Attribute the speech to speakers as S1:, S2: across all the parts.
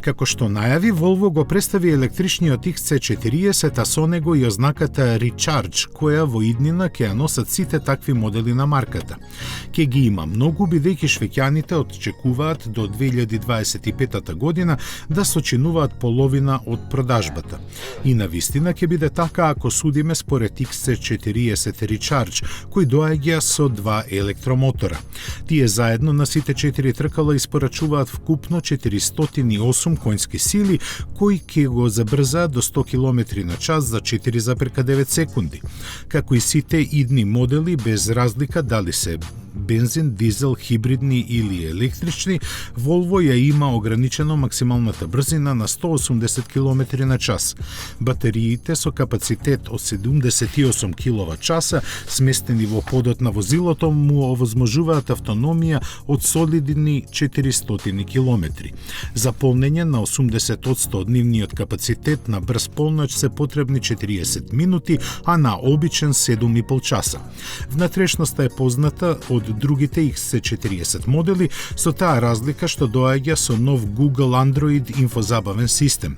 S1: Како што најави, Volvo го представи електричниот XC40, а со него и ознаката Recharge, која во иднина ќе ја носат сите такви модели на марката. Ке ги има многу, бидејќи швеќаните очекуваат до 2025 година да сочинуваат половина од продажбата. И навистина ќе биде така ако судиме според XC40 Recharge, кој доаѓа со два електромотора. Тие заедно на сите 4 тркала испорачуваат вкупно 408 конски сили, кои ќе го забрзаат до 100 км на час за 4,9 секунди. Како и сите идни модели, без разлика дали се бензин, дизел, хибридни или електрични, Volvo ја има ограничено максималната брзина на 180 км на час. Батериите со капацитет од 78 кВт сместени во подот на возилото му овозможуваат автономија од солидни 400 км. За полнење на 80% од нивниот капацитет на брз полноќ се потребни 40 минути, а на обичен 7,5 часа. Внатрешноста е позната од другите XC40 модели, со таа разлика што доаѓа со нов Google Android инфозабавен систем.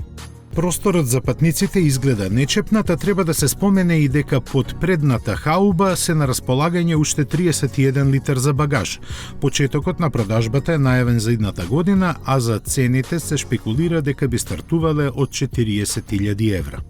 S1: Просторот за патниците изгледа нечепната, треба да се спомене и дека под предната хауба се на располагање уште 31 литар за багаж. Почетокот на продажбата е најавен за идната година, а за цените се шпекулира дека би стартувале од 40.000 евра.